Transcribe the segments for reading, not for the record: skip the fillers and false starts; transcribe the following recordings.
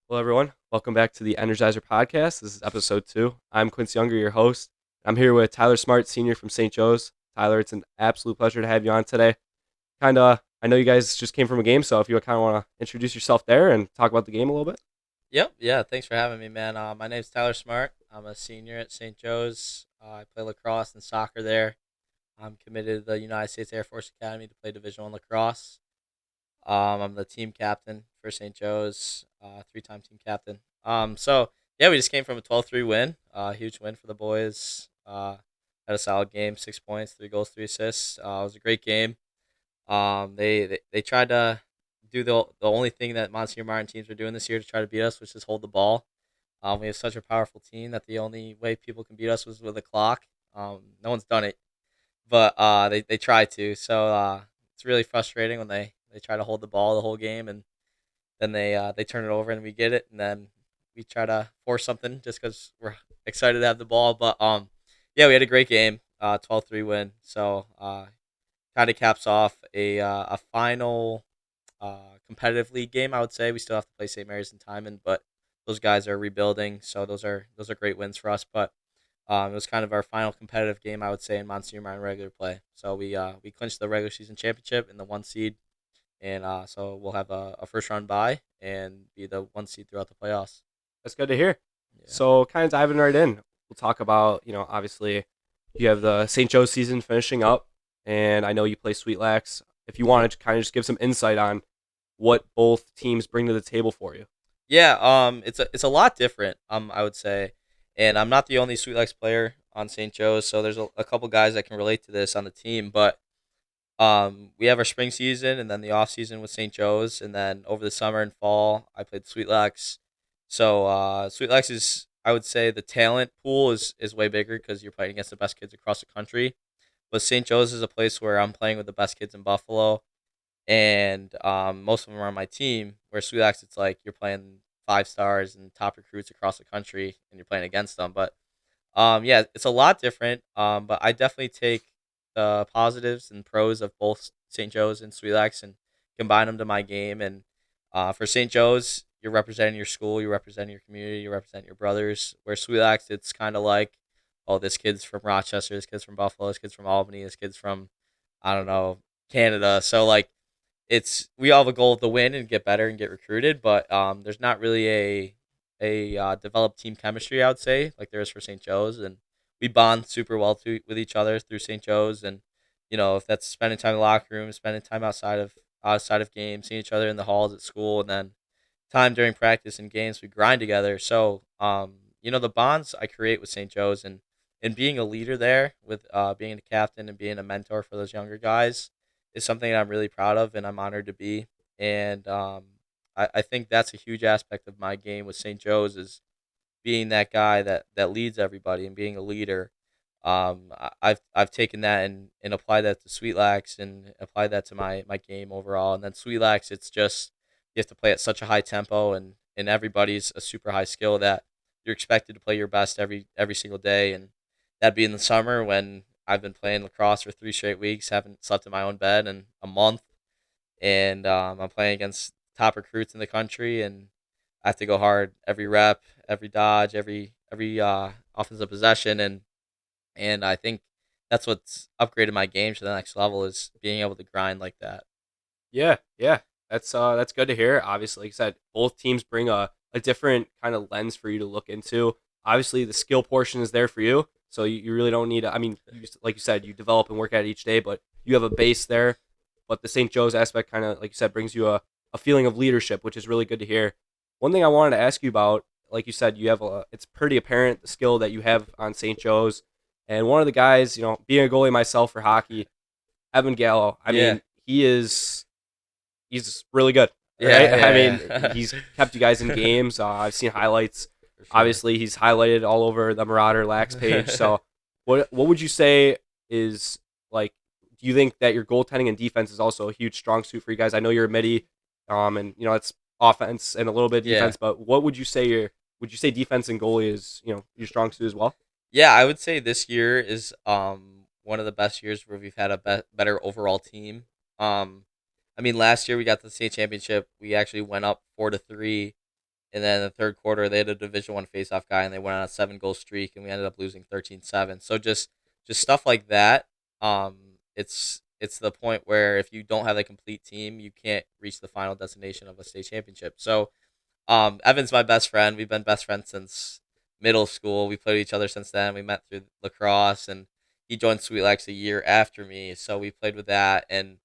Hello, everyone. Welcome back to the Energizer podcast. This is episode 2. I'm Quince Younger, your host. I'm here with Tyler Smart, senior from St. Joe's. Tyler, it's an absolute pleasure to have you on today. I know you guys just came from a game, so if you kind of want to introduce yourself there and talk about the game a little bit. Yep. Yeah. Thanks for having me, man. My name's Tyler Smart. I'm a senior at St. Joe's. I play lacrosse and soccer there. I'm committed to the United States Air Force Academy to play Division One lacrosse. I'm the team captain for St. Joe's, three-time team captain. So yeah, we just came from a 12-3 win. Huge win for the boys. Had a solid game, 6 points, 3 goals, 3 assists. It was a great game. They tried to do the only thing that Monsignor Martin teams were doing this year to try to beat us, which is hold the ball. We have such a powerful team that the only way people can beat us was with a clock. No one's done it, but they try to. So it's really frustrating when they try to hold the ball the whole game and then they turn it over and we get it and then we try to force something just because we're excited to have the ball. But yeah, we had a great game, 12-3 win. So kind of caps off a final competitive league game. I would say we still have to play St. Mary's and Timon, but those guys are rebuilding, so those are great wins for us. But it was kind of our final competitive game, I would say, in Monsignor Martin regular play. So we clinched the regular season championship in the 1 seed, and so we'll have a first round bye and be the 1 seed throughout the playoffs. That's good to hear. Yeah. So, kind of diving right in, we'll talk about, obviously, you have the St. Joe's season finishing up, and I know you play Sweet Lax. If you wanted to kind of just give some insight on what both teams bring to the table for you. Yeah, it's a lot different, I would say, and I'm not the only Sweet Legs player on St. Joe's, so there's a couple guys that can relate to this on the team. But we have our spring season and then the off season with St. Joe's, and then over the summer and fall, I played Sweet Lex. So Sweet Lex is, I would say, the talent pool is way bigger because you're playing against the best kids across the country. But St. Joe's is a place where I'm playing with the best kids in Buffalo, and most of them are on my team. Where Sweet Axe, it's like you're playing 5 stars and top recruits across the country, and you're playing against them. But yeah, it's a lot different. But I definitely take the positives and pros of both St. Joe's and Sweet Axe and combine them to my game. And for St. Joe's, you're representing your school, you're representing your community, you represent your brothers. Where Sweet Axe, it's kind of like, oh, this kid's from Rochester, this kid's from Buffalo, this kid's from Albany, this kid's from, I don't know, Canada. So like it's we all have a goal to win and get better and get recruited, but there's not really a developed team chemistry, I would say, like there is for St. Joe's, and we bond super well with each other through St. Joe's, and if that's spending time in the locker room, spending time outside of games, seeing each other in the halls at school, and then time during practice and games, we grind together. So the bonds I create with St. Joe's and being a leader there with being a captain and being a mentor for those younger guys is something that I'm really proud of and I'm honored to be. And I think that's a huge aspect of my game with St. Joe's is being that guy that leads everybody and being a leader. I've taken that and applied that to Sweet Lax and applied that to my game overall. And then Sweet Lax, it's just you have to play at such a high tempo and everybody's a super high skill that you're expected to play your best every single day. And that'd be in the summer when I've been playing lacrosse for 3 straight weeks, haven't slept in my own bed in a month, and I'm playing against top recruits in the country, and I have to go hard every rep, every dodge, every offensive possession, and I think that's what's upgraded my game to the next level is being able to grind like that. Yeah, yeah. That's good to hear. Obviously, like I said, both teams bring a different kind of lens for you to look into. Obviously, the skill portion is there for you, so you really don't need. I mean, like you said, you develop and work at it each day, but you have a base there. But the St. Joe's aspect, kind of like you said, brings you a feeling of leadership, which is really good to hear. One thing I wanted to ask you about, like you said, you have it's pretty apparent the skill that you have on St. Joe's, and one of the guys, being a goalie myself for hockey, Evan Gallo. I Yeah, mean, he's really good, right? yeah, I mean, yeah, he's kept you guys in games. I've seen highlights. for sure. Obviously, he's highlighted all over the Marauder Lax page. So, what would you say is like? Do you think that your goaltending and defense is also a huge strong suit for you guys? I know you're a midi, and it's offense and a little bit of Yeah. defense. But what would you say defense and goalie is your strong suit as well? Yeah, I would say this year is one of the best years where we've had a better overall team. Um, I mean, last year we got the state championship. We actually went up 4-3, And then the third quarter, they had a Division One faceoff guy, and they went on a 7 goal streak, and we ended up losing 13-7. So just stuff like that. It's the point where if you don't have a complete team, you can't reach the final destination of a state championship. So Evan's my best friend. We've been best friends since middle school. We played with each other since then. We met through lacrosse, and he joined Sweet Lex a year after me. So we played with that, and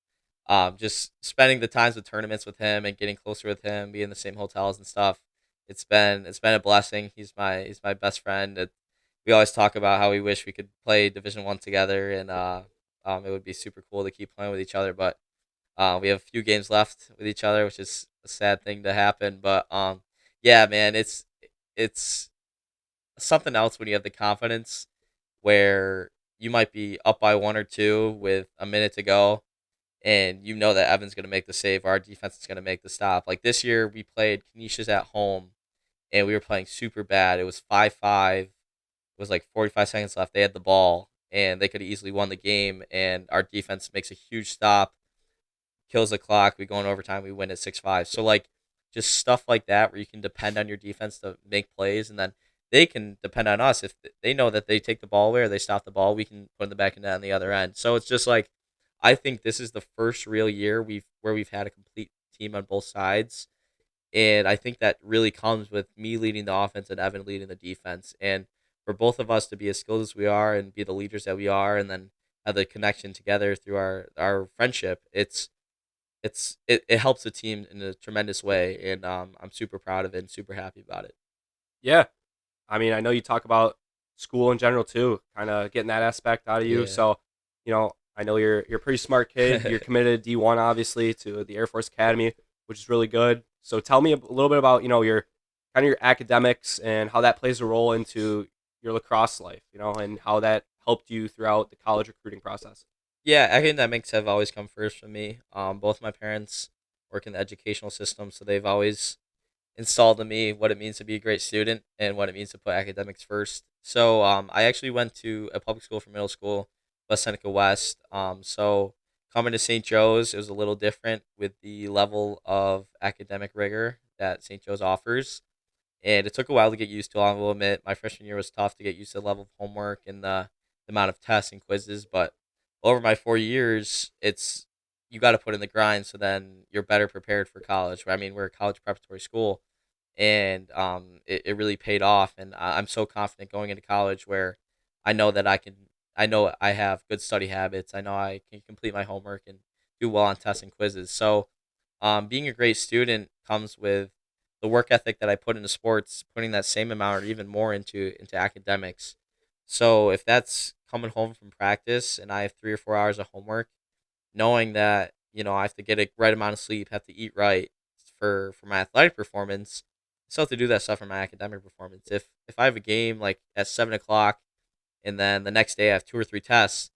just spending the times with tournaments with him and getting closer with him, being in the same hotels and stuff. It's been a blessing. He's my best friend. We always talk about how we wish we could play Division One together, and it would be super cool to keep playing with each other. But we have a few games left with each other, which is a sad thing to happen. But yeah, man, it's something else when you have the confidence where you might be up by one or two with a minute to go, and you know that Evan's going to make the save, or our defense is going to make the stop. Like this year, we played Canisius at home, and we were playing super bad. It was 5-5. It was like 45 seconds left. They had the ball, and they could have easily won the game, and our defense makes a huge stop, kills the clock. We go in overtime. We win at 6-5. So like just stuff like that where you can depend on your defense to make plays, and then they can depend on us if they know that they take the ball away or they stop the ball. We can put in the back of net on the other end. So it's just like I think this is the first real year we've had a complete team on both sides, and I think that really comes with me leading the offense and Evan leading the defense. And for both of us to be as skilled as we are and be the leaders that we are, and then have the connection together through our friendship, it helps the team in a tremendous way, and I'm super proud of it and super happy about it. Yeah, I mean, I know you talk about school in general too, kind of getting that aspect out of you. Yeah. So, I know you're a pretty smart kid. You're committed to D1, obviously, to the Air Force Academy, which is really good. So tell me a little bit about, your kind of your academics and how that plays a role into your lacrosse life, and how that helped you throughout the college recruiting process. Yeah, academics have always come first for me. Both my parents work in the educational system, so they've always installed in me what it means to be a great student and what it means to put academics first. So I actually went to a public school for middle school, West Seneca West. So coming to St. Joe's, it was a little different with the level of academic rigor that St. Joe's offers, and it took a while to get used to. I will admit, my freshman year was tough to get used to the level of homework and the amount of tests and quizzes. But over my 4 years, it's you got to put in the grind, so then you're better prepared for college. I mean, we're a college preparatory school, and it really paid off. And I'm so confident going into college where I know that I know I have good study habits. I know I can complete my homework and do well on tests and quizzes. So being a great student comes with the work ethic that I put into sports, putting that same amount or even more into academics. So if that's coming home from practice and I have 3 or 4 hours of homework, knowing that I have to get a right amount of sleep, have to eat right for my athletic performance, I still have to do that stuff for my academic performance. If I have a game like at 7 o'clock and then the next day I have 2 or 3 tests,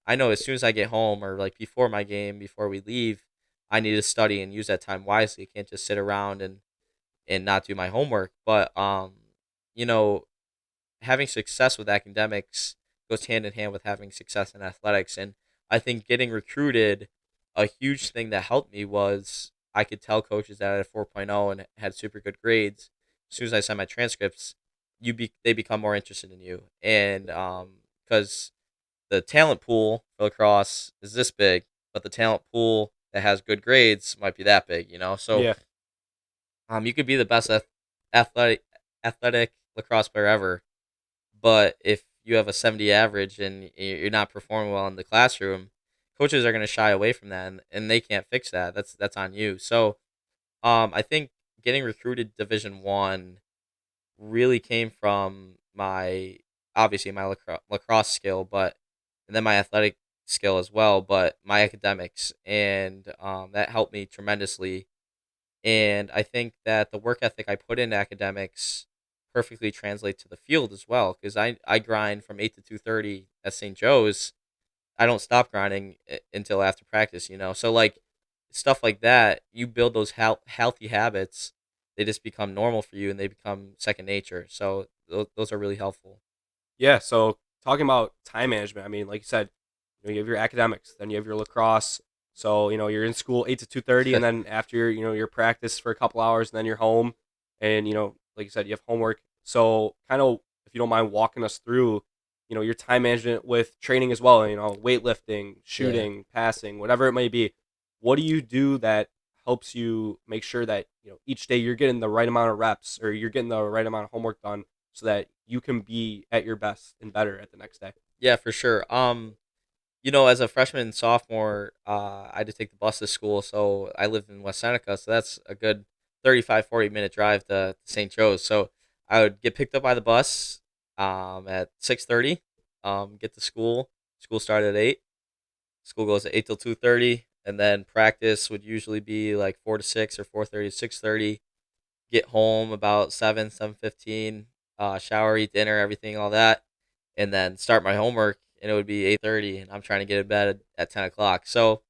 I know as soon as I get home or like before my game, before we leave, I need to study and use that time wisely. I can't just sit around and not do my homework. But you know, having success with academics goes hand in hand with having success in athletics. And I think getting recruited, a huge thing that helped me was I could tell coaches that I had a 4.0 and had super good grades. As soon as I send my transcripts, they become more interested in you. And because the talent pool for lacrosse is this big, but the talent pool that has good grades might be that big. So Yeah. you could be the best athletic athletic lacrosse player ever, but if you have a 70 average and you're not performing well in the classroom, coaches are going to shy away from that, and they can't fix that. That's on you. So I think getting recruited Division 1 really came from my obviously my lacrosse skill, but and then my athletic skill as well, but my academics, and that helped me tremendously. And I think that the work ethic I put into academics perfectly translates to the field as well, because I grind from 8 to 2:30 at St. Joe's. I don't stop grinding until after practice. So like stuff like that, you build those healthy habits. They just become normal for you, and they become second nature. So those are really helpful. Yeah. So talking about time management, I mean, like you said, you have your academics, then you have your lacrosse. So you're in school 8 to 2:30, and then after your practice for a couple hours, and then you're home, and like you said, you have homework. So kind of, if you don't mind walking us through, your time management with training as well. Weightlifting, Yeah. shooting, passing, whatever it may be. What do you do that helps you make sure that each day you're getting the right amount of reps or you're getting the right amount of homework done so that you can be at your best and better at the next day? Yeah, for sure. As a freshman and sophomore, I had to take the bus to school, so I lived in West Seneca, so that's a good 35-40 minute drive to St. Joe's. So I would get picked up by the bus at 6:30, get to school. School started at 8. School goes at 8 till 2:30, and then practice would usually be like 4 to 6 or 4:30 to 6:30. Get home about 7:15, shower, eat dinner, everything, all that, and then start my homework, and it would be 8:30, and I'm trying to get to bed at 10 o'clock. So,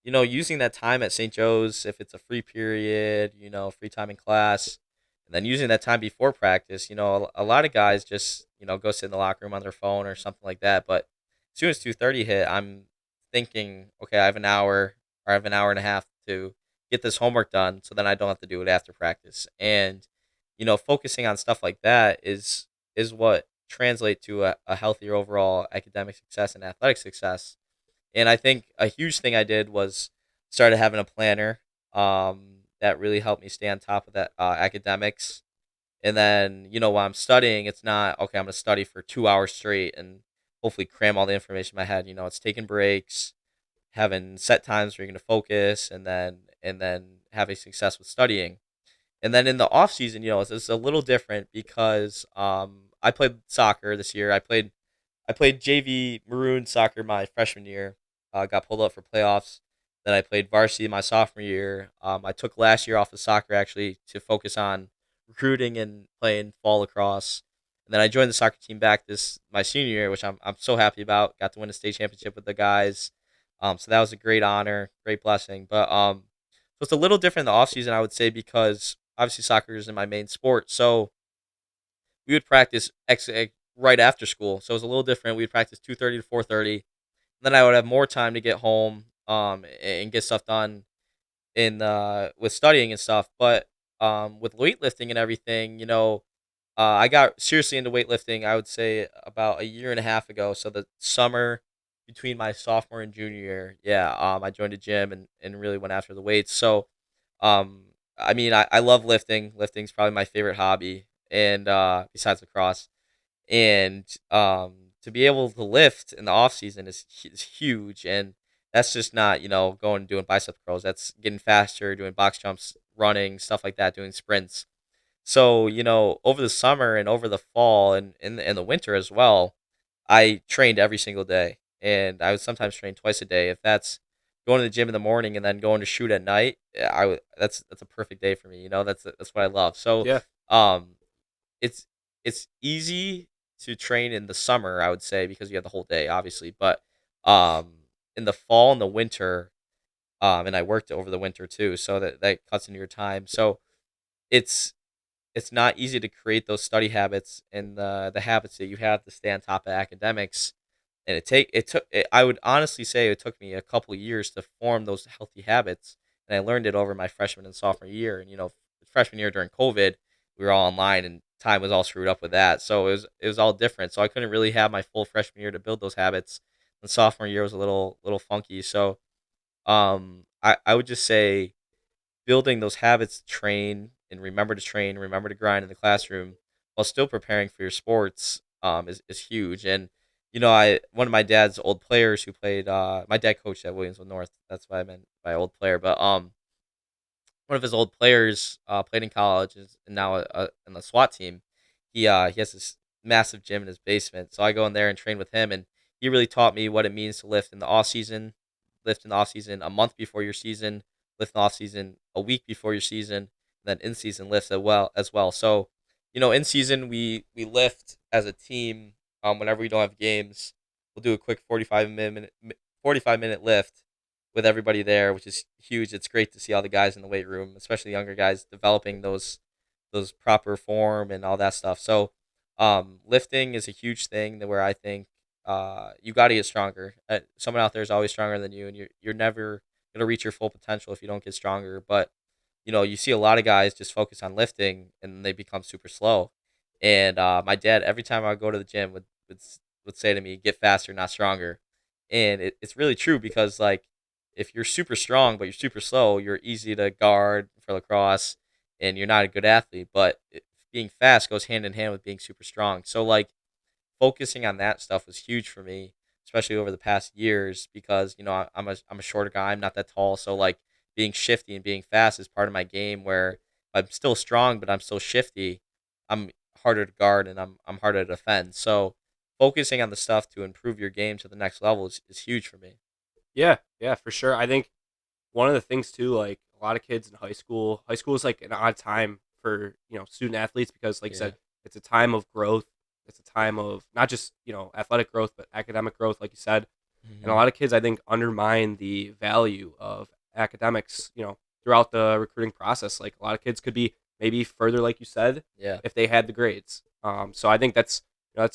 using that time at St. Joe's, if it's a free period, free time in class, and then using that time before practice, a lot of guys just, go sit in the locker room on their phone or something like that. But as soon as 2:30 hit, I'm thinking, okay, I have an hour or I have an hour and a half to get this homework done so then I don't have to do it after practice. And, focusing on stuff like that is what translate to a healthier overall academic success and athletic success. And I think a huge thing I did was started having a planner that really helped me stay on top of that academics. And then, while I'm studying, it's not, okay, I'm going to study for 2 hours straight and hopefully cram all the information in my head. It's taking breaks, having set times where you're going to focus, and then having success with studying. And then in the off season, it's a little different because I played soccer this year. I played JV Maroon soccer my freshman year. Got pulled up for playoffs. Then I played varsity my sophomore year. I took last year off of soccer actually to focus on recruiting and playing fall lacrosse. And then I joined the soccer team back this my senior year, which I'm so happy about. Got to win a state championship with the guys. So that was a great honor, great blessing. But so it's a little different in the off season, I would say, because obviously soccer is in my main sport. So we would practice right after school. So it was a little different. We'd practice 2:30 to 4:30. Then I would have more time to get home and get stuff done in with studying and stuff. But with weightlifting and everything, I got seriously into weightlifting, I would say about a year and a half ago. So the summer between my sophomore and junior year, yeah, I joined a gym and really went after the weights. So, I mean, I love lifting. Lifting's probably my favorite hobby, and besides lacrosse, and to be able to lift in the off season is huge, and that's just not going and doing bicep curls. That's getting faster, doing box jumps, running, stuff like that, doing sprints. So, over the summer and over the fall and in the winter as well, I trained every single day. And I would sometimes train twice a day. If that's going to the gym in the morning and then going to shoot at night, that's a perfect day for me. That's what I love. So, Yeah. um, it's it's easy to train in the summer, I would say, because you have the whole day, obviously. But um, in the fall and the winter, and I worked over the winter too, so that cuts into your time. So it's it's not easy to create those study habits and the habits that you have to stay on top of academics. And I would honestly say it took me a couple years to form those healthy habits, and I learned it over my freshman and sophomore year. And freshman year during COVID, we were all online, and time was all screwed up with that, so it was all different. So I couldn't really have my full freshman year to build those habits. And sophomore year was a little funky. So I would just say building those habits to train, remember to grind in the classroom while still preparing for your sports is huge. And I one of my dad's old players who played my dad coached at Williamsville North. That's what I meant by old player. But one of his old players played in college and now in the SWAT team. He has this massive gym in his basement, so I go in there and train with him, and he really taught me what it means to lift in the off season a month before your season, lift in the off season a week before your season, and then in season lift as well. So, in season we lift as a team. Whenever we don't have games, we'll do a quick 45-minute lift with everybody there, which is huge. It's great to see all the guys in the weight room, especially younger guys, developing those proper form and all that stuff. So, lifting is a huge thing that where I think you got to get stronger. Someone out there is always stronger than you, and you're never gonna reach your full potential if you don't get stronger. But you see a lot of guys just focus on lifting and they become super slow. And my dad, every time I would go to the gym, would say to me, "Get faster, not stronger." And it's really true because like if you're super strong but you're super slow, you're easy to guard for lacrosse, and you're not a good athlete. But being fast goes hand in hand with being super strong. So like focusing on that stuff was huge for me, especially over the past years because I'm a shorter guy. I'm not that tall, so like being shifty and being fast is part of my game. Where I'm still strong, but I'm still shifty. I'm harder to guard and I'm harder to defend. So focusing on the stuff to improve your game to the next level is huge for me. Yeah, yeah, for sure. I think one of the things too, like a lot of kids in high school is like an odd time for student athletes because, like you Yeah. said, it's a time of growth. It's a time of not just athletic growth, but academic growth, like you said. And a Hmm. lot of kids, I think, undermine the value of academics, throughout the recruiting process. Like a lot of kids could be maybe further, like you said, Yeah. if they had the grades. So I think that's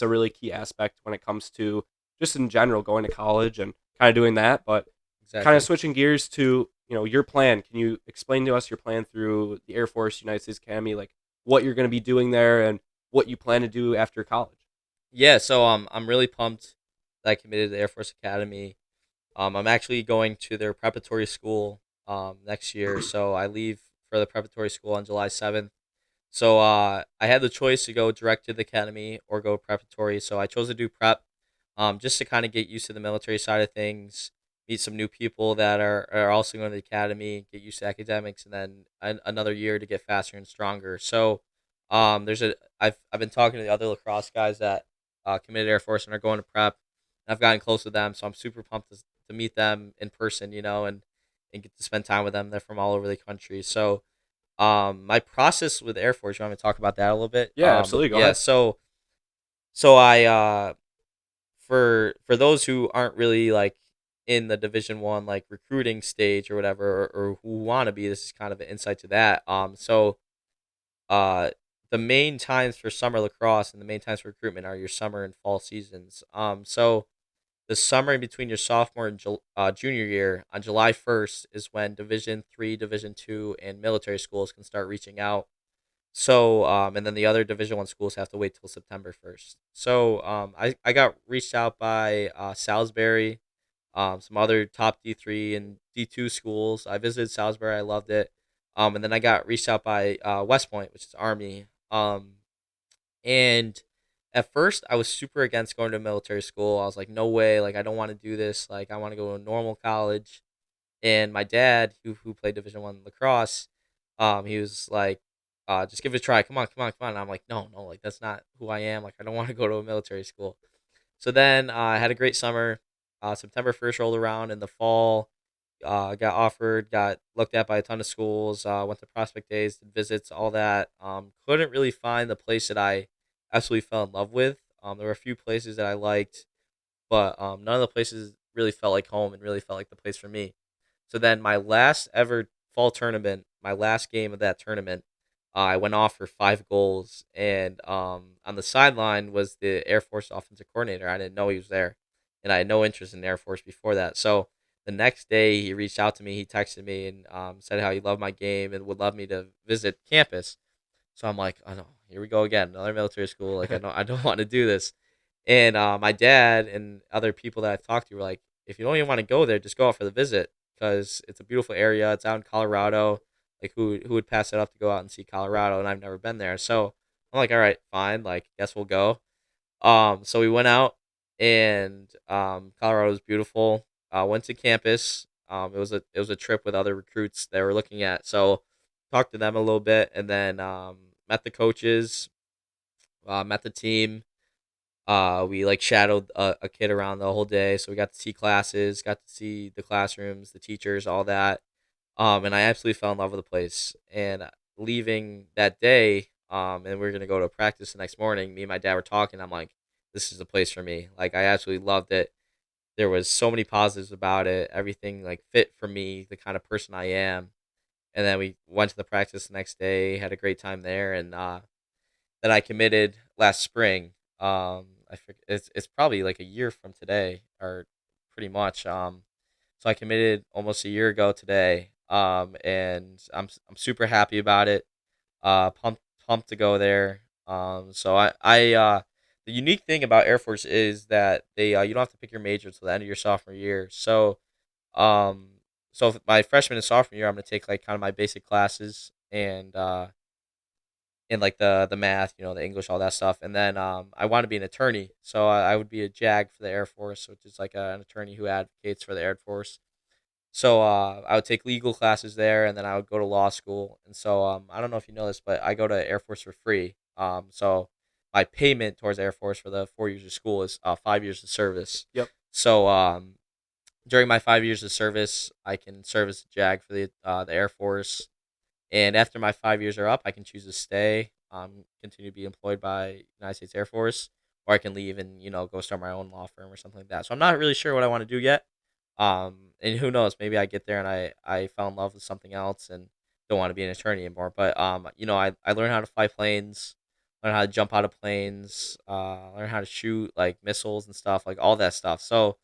a really key aspect when it comes to just in general going to college and kind of doing that. But kind of Exactly. switching gears to your plan. Can you explain to us your plan through the Air Force United States Academy, like what you're going to be doing there and what you plan to do after college? Yeah. So I'm really pumped that I committed to the Air Force Academy. I'm actually going to their preparatory school next year, so I leave for the preparatory school on July 7th. So I had the choice to go direct to the academy or go preparatory. So I chose to do prep, just to kind of get used to the military side of things, meet some new people that are also going to the academy, get used to academics, and then another year to get faster and stronger. So I've been talking to the other lacrosse guys that committed Air Force and are going to prep. And I've gotten close with them, so I'm super pumped to meet them in person, and get to spend time with them. They're from all over the country, so my process with Air Force. You want me to talk about that a little bit? Yeah, absolutely. Go Yeah. ahead. So I for those who aren't really like in the Division 1 like recruiting stage or whatever, or who want to be, this is kind of an insight to that. Uh, the main times for summer lacrosse and the main times for recruitment are your summer and fall seasons. So the summer in between your sophomore and junior year on July 1st is when Division 3, Division 2, and military schools can start reaching out. So, and then the other Division 1 schools have to wait till September 1st. So, I got reached out by Salisbury, some other top D3 and D2 schools. I visited Salisbury, I loved it. And then I got reached out by West Point, which is Army. And at first, I was super against going to a military school. I was like, no way, like I don't want to do this. Like I want to go to a normal college. And my dad, who played Division 1 lacrosse, he was like, just give it a try. Come on, come on, come on. And I'm like, no, no, like that's not who I am. Like I don't want to go to a military school. So then I had a great summer. September 1st rolled around in the fall. Got offered, got looked at by a ton of schools. Went to prospect days, did visits, all that. Couldn't really find the place that I absolutely fell in love with. There were a few places that I liked, but none of the places really felt like home and really felt like the place for me. So then my last ever fall tournament, my last game of that tournament, I went off for 5 goals, and on the sideline was the Air Force offensive coordinator. I didn't know he was there, and I had no interest in Air Force before that. So the next day, he reached out to me. He texted me and said how he loved my game and would love me to visit campus. So I'm like, oh no, here we go again, another military school. Like I don't want to do this. And my dad and other people that I've talked to were like, if you don't even want to go there, just go out for the visit because it's a beautiful area. It's out in Colorado. Like who would pass it up to go out and see Colorado? And I've never been there, so I'm like, all right, fine. Like guess we'll go. So we went out, and Colorado was beautiful. Went to campus. It was a trip with other recruits that were looking at. So talked to them a little bit, and then met the coaches, met the team. We like shadowed a kid around the whole day, so we got to see classes, got to see the classrooms, the teachers, all that. And I absolutely fell in love with the place. And leaving that day, and we are gonna go to practice the next morning. Me and my dad were talking. I'm like, this is the place for me. Like I absolutely loved it. There was so many positives about it. Everything like fit for me, the kind of person I am. And then we went to the practice the next day, had a great time there, and that I committed last spring. I forget, it's probably like a year from today, or pretty much. So I committed almost a year ago today. and I'm super happy about it. Pumped to go there. So the unique thing about Air Force is that they you don't have to pick your major until the end of your sophomore year. Um, so if my freshman and sophomore year, I'm gonna take like kind of my basic classes and like the math, the English, all that stuff. And then I want to be an attorney, so I would be a JAG for the Air Force, which is like an attorney who advocates for the Air Force. So I would take legal classes there, and then I would go to law school. And so I don't know if you know this, but I go to Air Force for free. So my payment towards Air Force for the 4 years of school is 5 years of service. Yep. So during my 5 years of service, I can serve as a JAG for the Air Force. And after my 5 years are up, I can choose to stay, continue to be employed by United States Air Force, or I can leave and go start my own law firm or something like that. So I'm not really sure what I want to do yet. And who knows? Maybe I get there and I fell in love with something else and don't want to be an attorney anymore. But I learned how to fly planes, learn how to jump out of planes, learn how to shoot like missiles and stuff, like all that stuff. So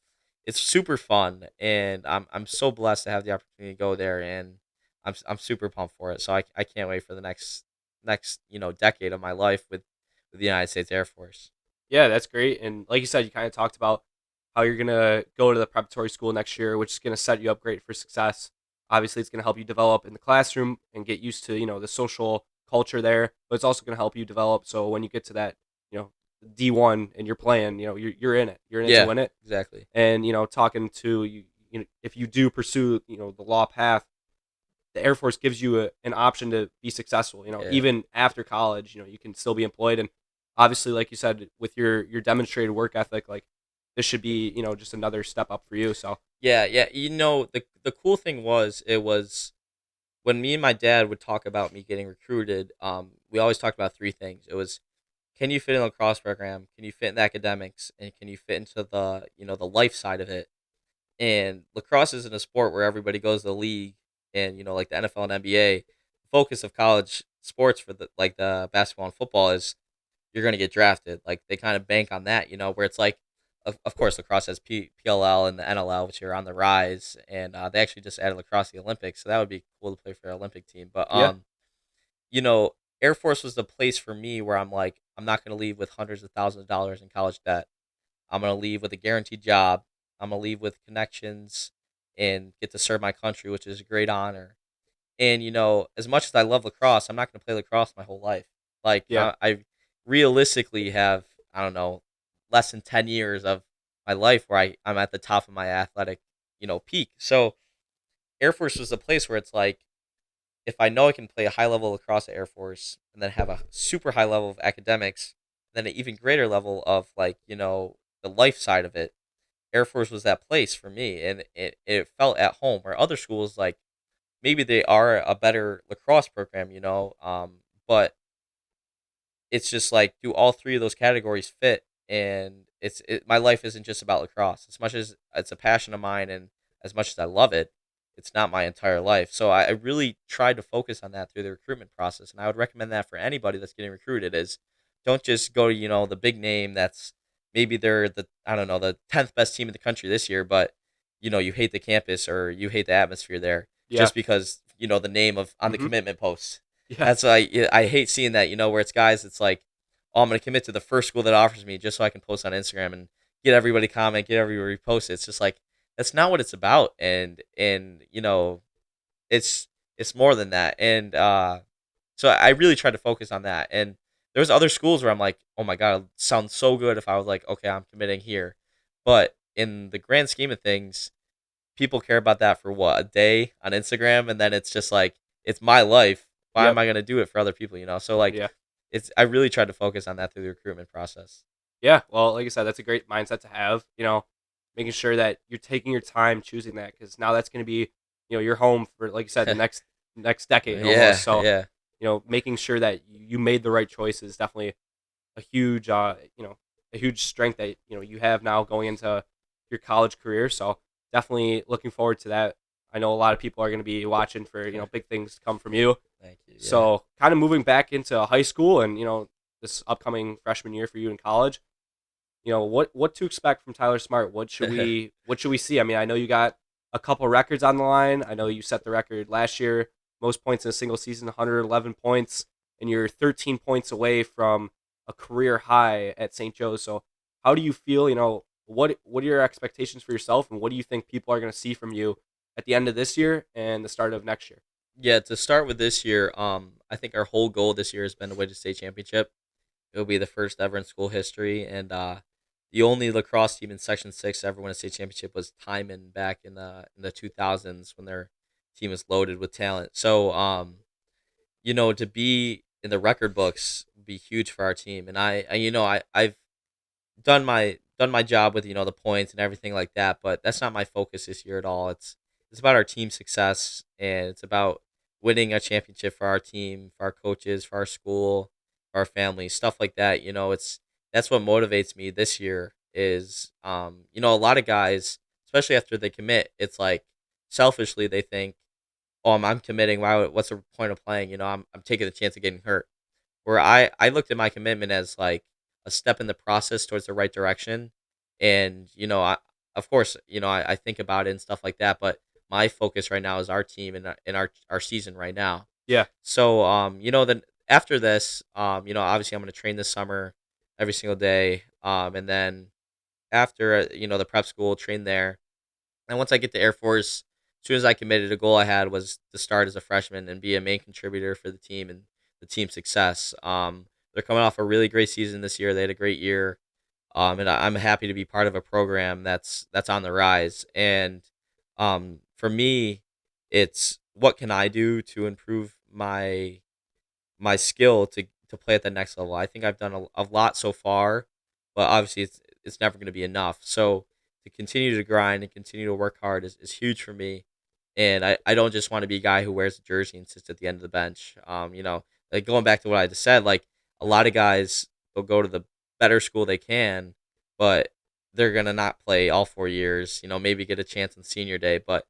it's super fun, and I'm so blessed to have the opportunity to go there, and I'm super pumped for it. So I can't wait for the next decade of my life with the United States Air Force. Yeah, that's great. And like you said, you kind of talked about how you're gonna go to the preparatory school next year, which is gonna set you up great for success. Obviously, it's gonna help you develop in the classroom and get used to the social culture there, but it's also gonna help you develop. So when you get to that D1 and you're playing, you're in it. You're in it to Yeah, win it. exactly. And talking to you, if you do pursue the law path, the Air Force gives you an option to be successful. Yeah. Even after college, you can still be employed. And obviously, like you said, with your demonstrated work ethic, like this should be just another step up for you. So Yeah, yeah. The cool thing was it was when me and my dad would talk about me getting recruited. We always talked about three things. It was, can you fit in the lacrosse program? Can you fit in the academics? And can you fit into the life side of it? And lacrosse isn't a sport where everybody goes to the league and like the NFL and NBA. The focus of college sports for the basketball and football is you're going to get drafted. Like they kind of bank on that, where it's like, of course, lacrosse has PLL and the NLL, which are on the rise, and they actually just added lacrosse to the Olympics, so that would be cool to play for an Olympic team. But yeah, you know, Air Force was the place for me where I'm like, I'm not going to leave with hundreds of thousands of dollars in college debt. I'm going to leave with a guaranteed job. I'm going to leave with connections and get to serve my country, which is a great honor. And as much as I love lacrosse, I'm not going to play lacrosse my whole life. Like yeah, I realistically have, I don't know, less than 10 years of my life where I'm at the top of my athletic, peak. So Air Force was a place where it's like, if I know I can play a high level lacrosse at Air Force and then have a super high level of academics, then an even greater level of like the life side of it. Air Force was that place for me, and it felt at home. Where other schools, like, maybe they are a better lacrosse program, but it's just like, do all three of those categories fit? And my life isn't just about lacrosse. As much as it's a passion of mine, and as much as I love it, it's not my entire life. So I really tried to focus on that through the recruitment process, and I would recommend that for anybody that's getting recruited is, don't just go to the big name that's, maybe they're the, I don't know, the 10th best team in the country this year, but you hate the campus or you hate the atmosphere there yeah, just because the name of on the hmm commitment post. yeah, That's why I hate seeing that, where it's guys, it's like, oh, I'm going to commit to the first school that offers me just so I can post on Instagram and get everybody comment, get everybody repost it. It's just like, that's not what it's about. And it's more than that. And so I really tried to focus on that. And there's other schools where I'm like, oh my God, it sounds so good if I was like, okay, I'm committing here. But in the grand scheme of things, people care about that for what, a day on Instagram, and then it's just like, it's my life. Why am yep, I gonna do it for other people? So like, yeah. I really tried to focus on that through the recruitment process. Yeah, well, like I said, that's a great mindset to have. Making sure that you're taking your time choosing that because now that's going to be, your home for, like you said, the next decade Yeah, almost. So, yeah, making sure that you made the right choice is definitely a huge, a huge strength that you have now going into your college career. So, definitely looking forward to that. I know a lot of people are going to be watching for big things to come from you. thank you. Yeah. So, kind of moving back into high school and this upcoming freshman year for you in college, what to expect from Tyler Smart? What should we see? I mean, I know you got a couple records on the line. I know you set the record last year, most points in a single season, 111 points, and you're 13 points away from a career high at St. Joe's. So, how do you feel? What are your expectations for yourself, and what do you think people are going to see from you at the end of this year and the start of next year? Yeah, to start with this year, I think our whole goal this year has been to win the state championship. It'll be the first ever in school history, and the only lacrosse team in Section 6 to ever win a state championship was Timon back in the 2000s when their team was loaded with talent. So, to be in the record books would be huge for our team. And I've done my job with the points and everything like that, but that's not my focus this year at all. It's about our team success, and it's about winning a championship for our team, for our coaches, for our school, for our families, stuff like that. That's what motivates me this year. Is a lot of guys, especially after they commit, it's like selfishly they think, oh, I'm committing. What's the point of playing? I'm taking the chance of getting hurt. Where I looked at my commitment as like a step in the process towards the right direction, and of course, I think about it and stuff like that. But my focus right now is our team and our season right now. Yeah, So then after this, obviously I'm going to train this summer every single day, and then after the prep school, train there, and once I get to Air Force, as soon as I committed, a goal I had was to start as a freshman and be a main contributor for the team and the team's success. They're coming off a really great season this year. They had a great year, and I'm happy to be part of a program that's on the rise. And for me, it's what can I do to improve my skill to play at the next level. I think I've done a lot so far, but obviously it's never going to be enough. So to continue to grind and continue to work hard is huge for me. And I don't just want to be a guy who wears a jersey and sits at the end of the bench. Like going back to what I just said, like a lot of guys will go to the better school they can, but they're gonna not play all 4 years. Maybe get a chance on senior day, but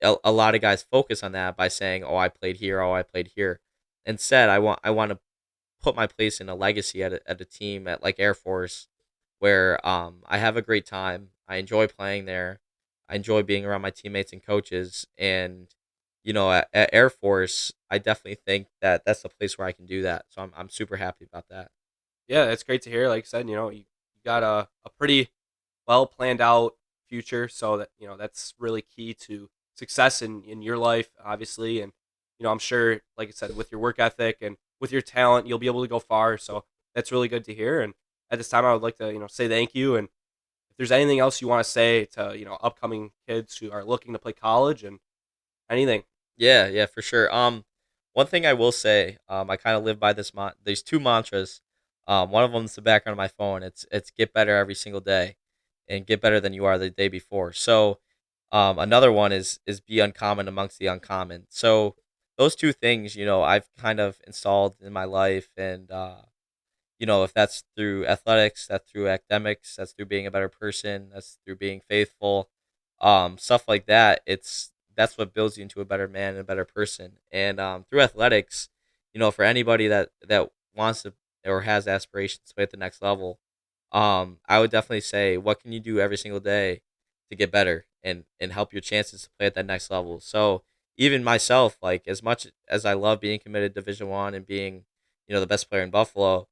a lot of guys focus on that by saying, "Oh, I played here. Oh, I played here." Instead, I want to put my place in a legacy at a team at like Air Force, where I have a great time. I enjoy playing there. I enjoy being around my teammates and coaches. And at Air Force, I definitely think that that's the place where I can do that. So I'm super happy about that. yeah, that's great to hear. Like I said, you got a pretty well planned out future, so that that's really key to success in your life, obviously. And I'm sure, like I said, with your work ethic and with your talent, you'll be able to go far. So that's really good to hear. And at this time, I would like to say thank you. And if there's anything else you want to say to upcoming kids who are looking to play college and anything. Yeah, yeah, for sure. One thing I will say, I kind of live by these two mantras. One of them is the background of my phone. It's get better every single day, and get better than you are the day before. So, another one is be uncommon amongst the uncommon. So those two things, I've kind of installed in my life, and if that's through athletics, that's through academics, that's through being a better person, that's through being faithful, stuff like that. That's what builds you into a better man and a better person. And through athletics, for anybody that wants to or has aspirations to play at the next level, I would definitely say, what can you do every single day to get better and help your chances to play at that next level. So even myself, like as much as I love being committed to Division 1 and being the best player in Buffalo,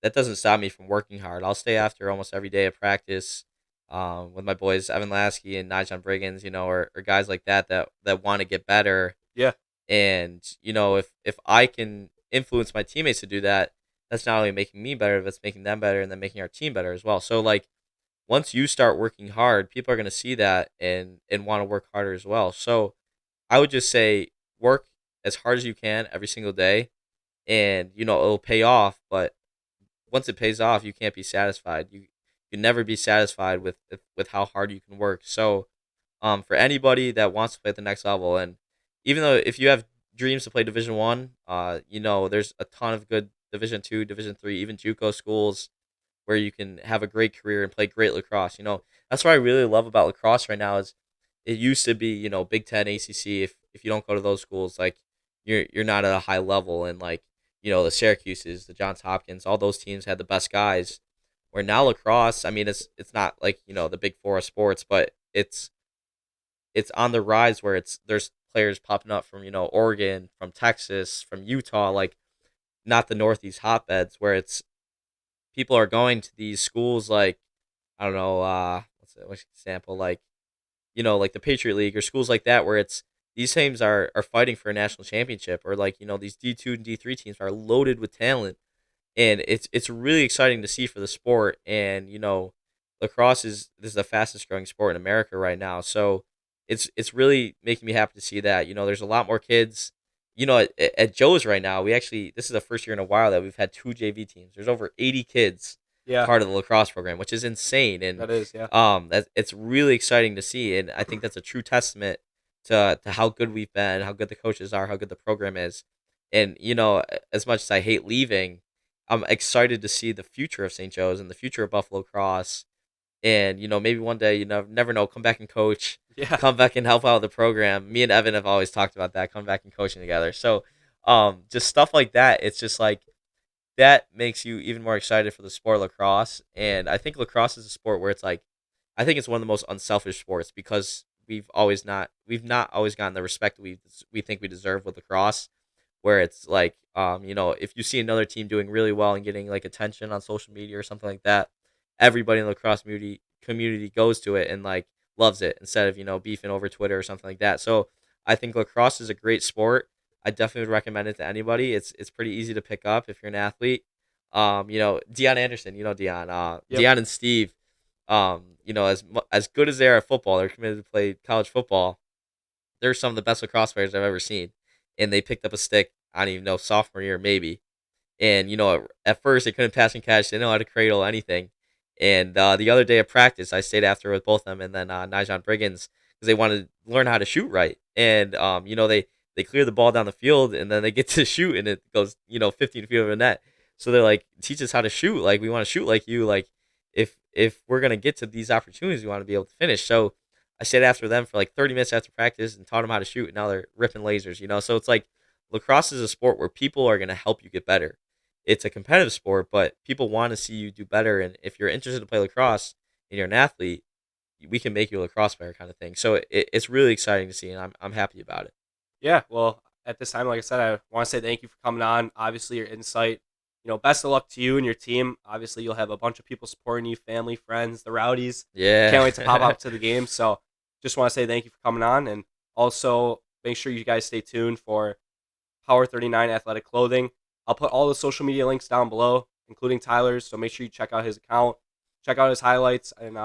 that doesn't stop me from working hard. I'll stay after almost every day of practice with my boys Evan Lasky and Nijon Briggins, or guys like that want to get better. Yeah, And if I can influence my teammates to do that, that's not only making me better, but it's making them better, and then making our team better as well. So like once you start working hard, people are going to see that and want to work harder as well. So I would just say work as hard as you can every single day, and it'll pay off. But once it pays off, you can't be satisfied. You can never be satisfied with how hard you can work. So, for anybody that wants to play at the next level, and even though if you have dreams to play Division 1, there's a ton of good Division 2, Division 3, even JUCO schools where you can have a great career and play great lacrosse. That's what I really love about lacrosse right now is it used to be, Big Ten, ACC. If you don't go to those schools, like you're not at a high level, and like the Syracuse's, the Johns Hopkins, all those teams had the best guys. Where now lacrosse, I mean, it's not like the big four of sports, but it's on the rise where there's players popping up from Oregon, from Texas, from Utah, like not the Northeast hotbeds where it's people are going to these schools like I don't know, what's an example like like the Patriot League or schools like that where it's these teams are fighting for a national championship or like these D2 and D3 teams are loaded with talent and it's really exciting to see for the sport. And lacrosse is this is the fastest growing sport in America right now, so it's really making me happy to see that there's a lot more kids. At Joe's right now, we actually this is the first year in a while that we've had two JV teams. There's over 80 kids Yeah, part of the lacrosse program, which is insane. And that is. Yeah. it's really exciting to see, and I think that's a true testament to how good we've been, how good the coaches are, how good the program is. And as much as I hate leaving, I'm excited to see the future of St. Joe's and the future of Buffalo Cross. And maybe one day never know, come back and coach, Yeah. come back and help out with the program. Me and Evan have always talked about that, come back and coaching together. So just stuff like that. It's just like that makes you even more excited for the sport of lacrosse. And I think lacrosse is a sport where it's like, I think it's one of the most unselfish sports because we've not always gotten the respect we think we deserve with lacrosse. Where it's like, if you see another team doing really well and getting like attention on social media or something like that, everybody in the lacrosse community goes to it and like loves it instead of beefing over Twitter or something like that. So I think lacrosse is a great sport. I definitely would recommend it to anybody. It's pretty easy to pick up if you're an athlete. Deion Anderson, Deion, Yep. Deion and Steve, as good as they are at football, they're committed to play college football. They're some of the best lacrosse players I've ever seen, and they picked up a stick. I don't even know, sophomore year maybe, and at first they couldn't pass and catch. They didn't know how to cradle anything. And the other day of practice, I stayed after with both of them, and then Nijon Briggins because they wanted to learn how to shoot right. And they clear the ball down the field, and then they get to shoot, and it goes 15 feet over the net. So they're like, teach us how to shoot. Like we want to shoot like you. Like if we're gonna get to these opportunities, we want to be able to finish. So I stayed after them for like 30 minutes after practice and taught them how to shoot. And now they're ripping lasers. So it's like lacrosse is a sport where people are gonna help you get better. It's a competitive sport, but people want to see you do better. And if you're interested to play lacrosse and you're an athlete, we can make you a lacrosse player kind of thing. So it's really exciting to see, and I'm happy about it. Yeah. Well, at this time, like I said, I want to say thank you for coming on. Obviously, your insight. Best of luck to you and your team. Obviously, you'll have a bunch of people supporting you, family, friends, the Rowdies. Can't wait to pop Yeah. up to the game. So, just want to say thank you for coming on, and also make sure you guys stay tuned for Power39 Athletic Clothing. I'll put all the social media links down below, including Tyler's. So make sure you check out his account, check out his highlights, and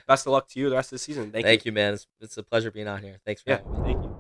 best of luck to you the rest of the season. Thank you. Thank you, man. It's a pleasure being on here. Thanks for Yeah. having me. Thank you.